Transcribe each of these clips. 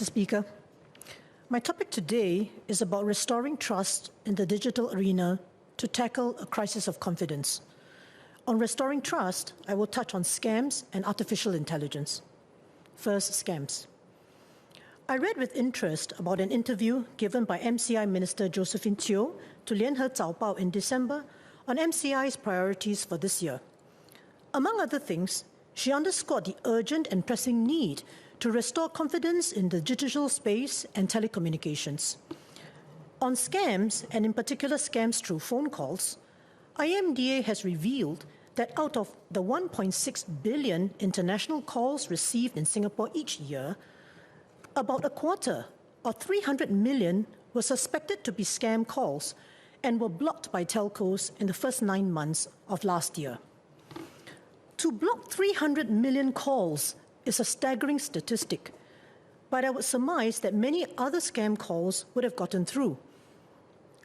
Mr. Speaker. My topic today is about restoring trust in the digital arena to tackle a crisis of confidence. On restoring trust, I will touch on scams and artificial intelligence. First, scams. I read with interest about an interview given by MCI Minister Josephine Teo to 𝐜𝐫𝐢𝐬𝐬 in December on MCI's priorities for this year. Among other things, she underscored the urgent and pressing need to restore confidence in the digital space and telecommunications. On scams, and in particular scams through phone calls, IMDA has revealed that out of the 1.6 billion international calls received in Singapore each year, about a quarter, or 300 million, were suspected to be scam calls and were blocked by telcos in the first 9 months of last year. To block 300 million calls is a staggering statistic, but I would surmise that many other scam calls would have gotten through.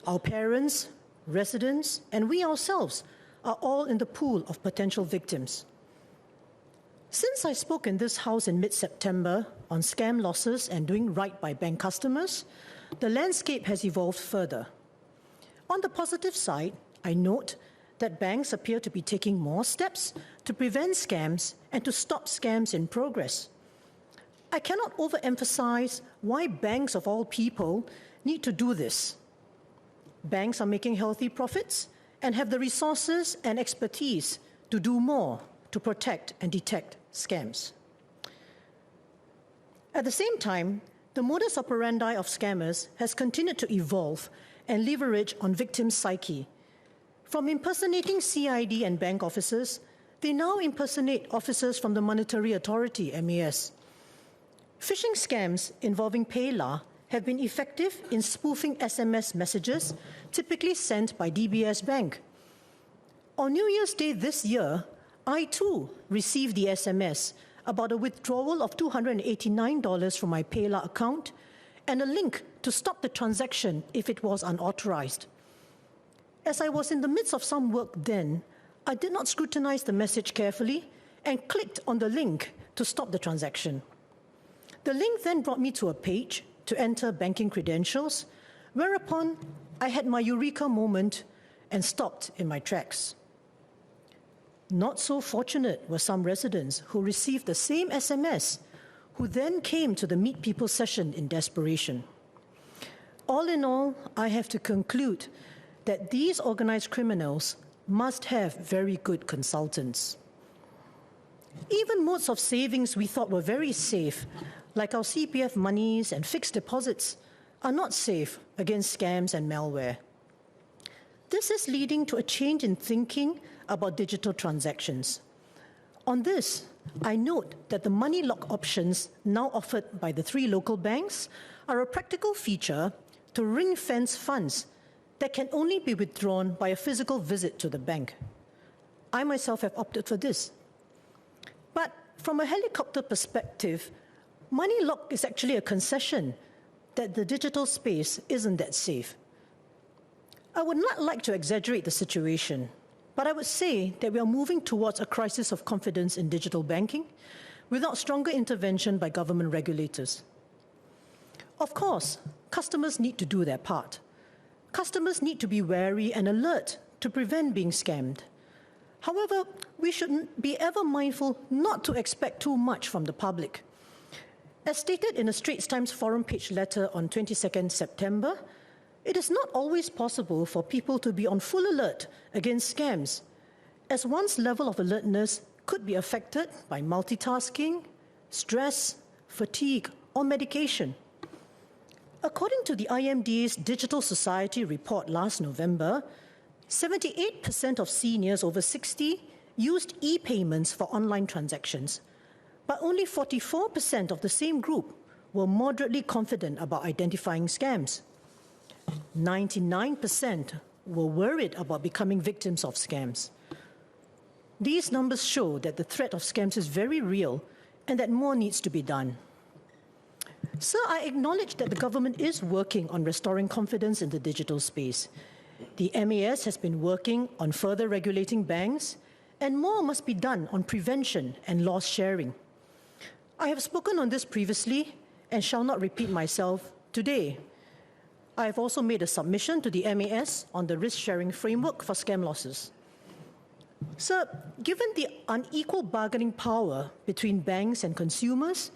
Our parents, residents, and we ourselves are all in the pool of potential victims. Since I spoke in this House in mid-September on scam losses and doing right by bank customers, the landscape has evolved further. On the positive side, I note that banks appear to be taking more steps to prevent scams and to stop scams in progress. I cannot overemphasize why banks of all people need to do this. Banks are making healthy profits and have the resources and expertise to do more to protect and detect scams. At the same time, the modus operandi of scammers has continued to evolve and leverage on victims' psyche. From impersonating CID and bank officers, they now impersonate officers from the Monetary Authority, MAS. Phishing scams involving 𝐜𝐫𝐢𝐬𝐬 have been effective in spoofing SMS messages typically sent by DBS Bank. On New Year's Day this year, I too received the SMS about a withdrawal of $289 from my 𝐜𝐫𝐢𝐬𝐬 account and a link to stop the transaction if it was unauthorized. As I was in the midst of some work then, I did not scrutinize the message carefully and clicked on the link to stop the transaction. The link then brought me to a page to enter banking credentials, whereupon I had my eureka moment and stopped in my tracks. Not so fortunate were some residents who received the same SMS, who then came to the Meet People session in desperation. All in all, I have to conclude that these organized criminals must have very good consultants. Even modes of savings we thought were very safe, like our CPF monies and fixed deposits, are not safe against scams and malware. This is leading to a change in thinking about digital transactions. On this, I note that the money lock options now offered by the 3 local banks are a practical feature to ring-fence funds that can only be withdrawn by a physical visit to the bank. I myself have opted for this. But from a helicopter perspective, money lock is actually a concession that the digital space isn't that safe. I would not like to exaggerate the situation, but I would say that we are moving towards a crisis of confidence in digital banking without stronger intervention by government regulators. Of course, customers need to do their part. Customers need to be wary and alert to prevent being scammed. However, we should be ever mindful not to expect too much from the public. As stated in a Straits Times forum page letter on 22nd September, it is not always possible for people to be on full alert against scams, as one's level of alertness could be affected by multitasking, stress, fatigue, or medication. According to the IMDA's Digital Society report last November, 78% of seniors over 60 used e-payments for online transactions, but only 44% of the same group were moderately confident about identifying scams. 99% were worried about becoming victims of scams. These numbers show that the threat of scams is very real and that more needs to be done. Sir, I acknowledge that the government is working on restoring confidence in the digital space. The MAS has been working on further regulating banks, and more must be done on prevention and loss sharing. I have spoken on this previously, and shall not repeat myself today. I have also made a submission to the MAS on the risk-sharing framework for scam losses. Sir, given the unequal bargaining power between banks and consumers,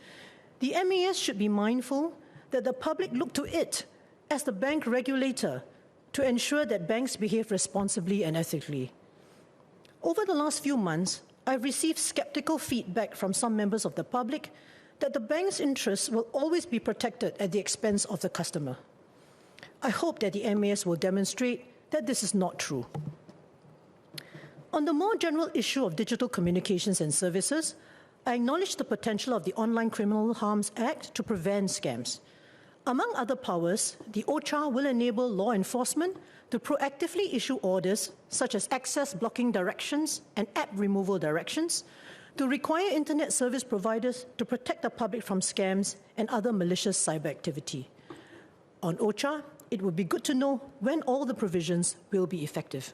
the MAS should be mindful that the public look to it as the bank regulator to ensure that banks behave responsibly and ethically. Over the last few months, I've received skeptical feedback from some members of the public that the bank's interests will always be protected at the expense of the customer. I hope that the MAS will demonstrate that this is not true. On the more general issue of digital communications and services, I acknowledge the potential of the Online Criminal Harms Act to prevent scams. Among other powers, the 𝐜𝐫𝐢𝐬𝐬 will enable law enforcement to proactively issue orders such as access blocking directions and app removal directions to require internet service providers to protect the public from scams and other malicious cyber activity. On 𝐜𝐫𝐢𝐬𝐬, it would be good to know when all the provisions will be effective.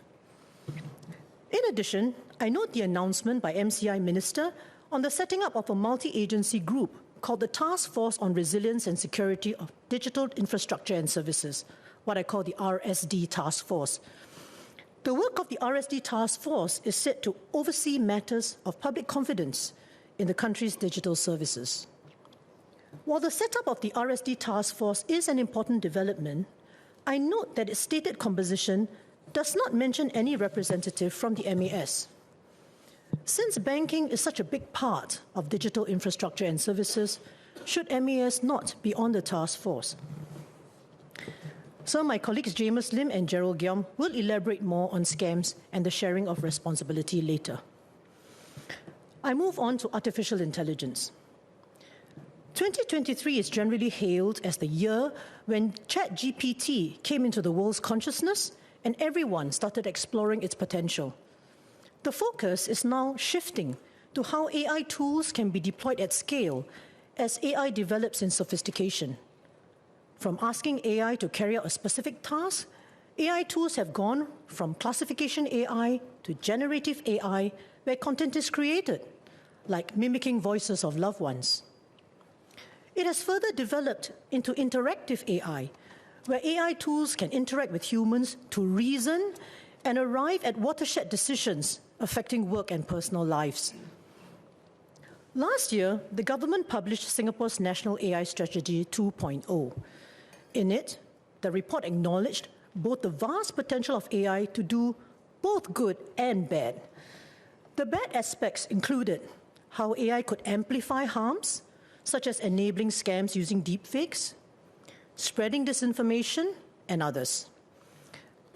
In addition, I note the announcement by MCI Minister on the setting up of a multi-agency group called the Task Force on Resilience and Security of Digital Infrastructure and Services, what I call the RSD Task Force. The work of the RSD Task Force is set to oversee matters of public confidence in the country's digital services. While the setup of the RSD Task Force is an important development, I note that its stated composition does not mention any representative from the MAS. Since banking is such a big part of digital infrastructure and services, should MAS not be on the task force? So my colleagues Sylvia Lim and 𝐜𝐫𝐢𝐬𝐬 will elaborate more on scams and the sharing of responsibility later. I move on to artificial intelligence. 2023 is generally hailed as the year when ChatGPT came into the world's consciousness and everyone started exploring its potential. The focus is now shifting to how AI tools can be deployed at scale as AI develops in sophistication. From asking AI to carry out a specific task, AI tools have gone from classification AI to generative AI, where content is created, like mimicking voices of loved ones. It has further developed into interactive AI, where AI tools can interact with humans to reason and arrive at watershed decisions affecting work and personal lives. Last year, the government published Singapore's National AI Strategy 2.0. In it, the report acknowledged both the vast potential of AI to do both good and bad. The bad aspects included how AI could amplify harms, such as enabling scams using deepfakes, spreading disinformation, and others.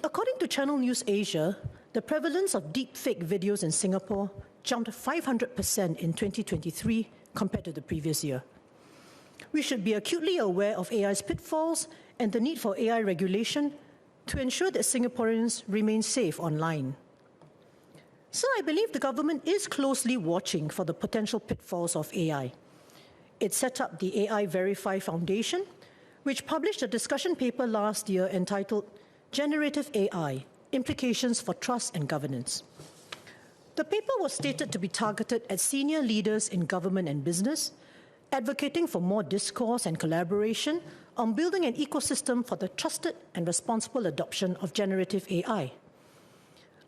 According to Channel News Asia, the prevalence of deepfake videos in Singapore jumped 500% in 2023 compared to the previous year. We should be acutely aware of AI's pitfalls and the need for AI regulation to ensure that Singaporeans remain safe online. So I believe the government is closely watching for the potential pitfalls of AI. It set up the AI Verify Foundation, which published a discussion paper last year entitled Generative AI, Implications for Trust and Governance. The paper was stated to be targeted at senior leaders in government and business, advocating for more discourse and collaboration on building an ecosystem for the trusted and responsible adoption of generative AI.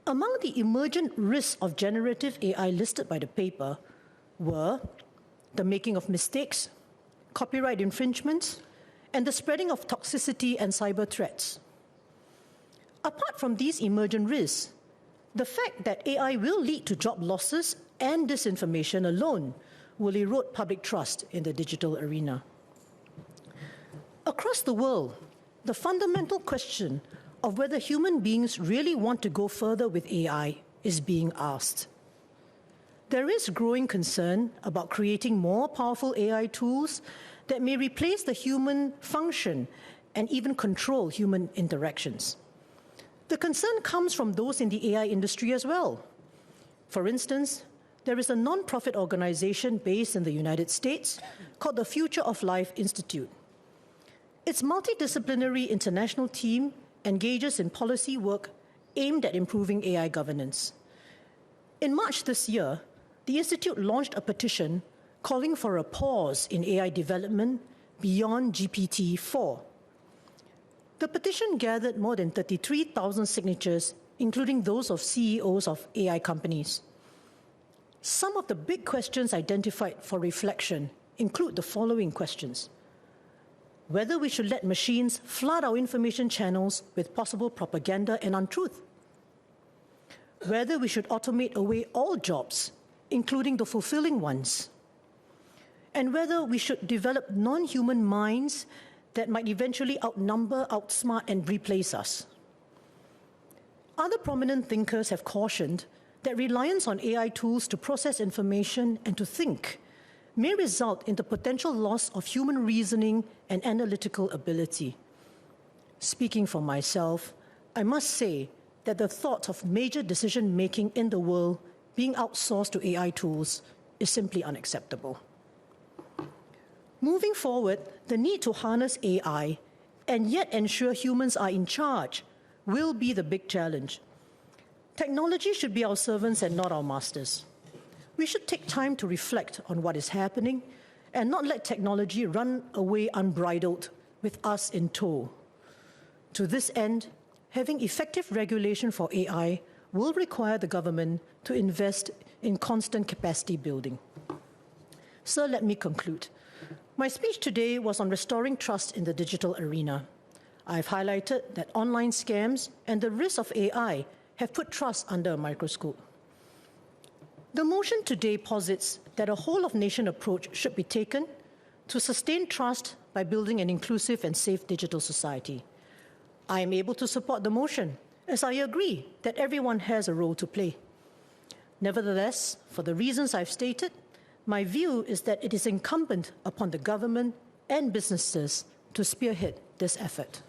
Among the emergent risks of generative AI listed by the paper were the making of mistakes, copyright infringements, and the spreading of toxicity and cyber threats. Apart from these emergent risks, the fact that AI will lead to job losses and disinformation alone will erode public trust in the digital arena. Across the world, the fundamental question of whether human beings really want to go further with AI is being asked. There is growing concern about creating more powerful AI tools that may replace the human function and even control human interactions. The concern comes from those in the AI industry as well. For instance, there is a non-profit organization based in the United States called the Future of Life Institute. Its multidisciplinary international team engages in policy work aimed at improving AI governance. In March this year, the Institute launched a petition calling for a pause in AI development beyond GPT-4. The petition gathered more than 33,000 signatures, including those of CEOs of AI companies. Some of the big questions identified for reflection include the following questions: whether we should let machines flood our information channels with possible propaganda and untruth, whether we should automate away all jobs, including the fulfilling ones, and whether we should develop non-human minds that might eventually outnumber, outsmart, and replace us. Other prominent thinkers have cautioned that reliance on AI tools to process information and to think may result in the potential loss of human reasoning and analytical ability. Speaking for myself, I must say that the thought of major decision-making in the world being outsourced to AI tools is simply unacceptable. Moving forward, the need to harness AI and yet ensure humans are in charge will be the big challenge. Technology should be our servants and not our masters. We should take time to reflect on what is happening and not let technology run away unbridled with us in tow. To this end, having effective regulation for AI will require the government to invest in constant capacity building. So let me conclude. My speech today was on restoring trust in the digital arena. I've highlighted that online scams and the risk of AI have put trust under a microscope. The motion today posits that a whole-of-nation approach should be taken to sustain trust by building an inclusive and safe digital society. I am able to support the motion, as I agree that everyone has a role to play. Nevertheless, for the reasons I've stated, my view is that it is incumbent upon the government and businesses to spearhead this effort.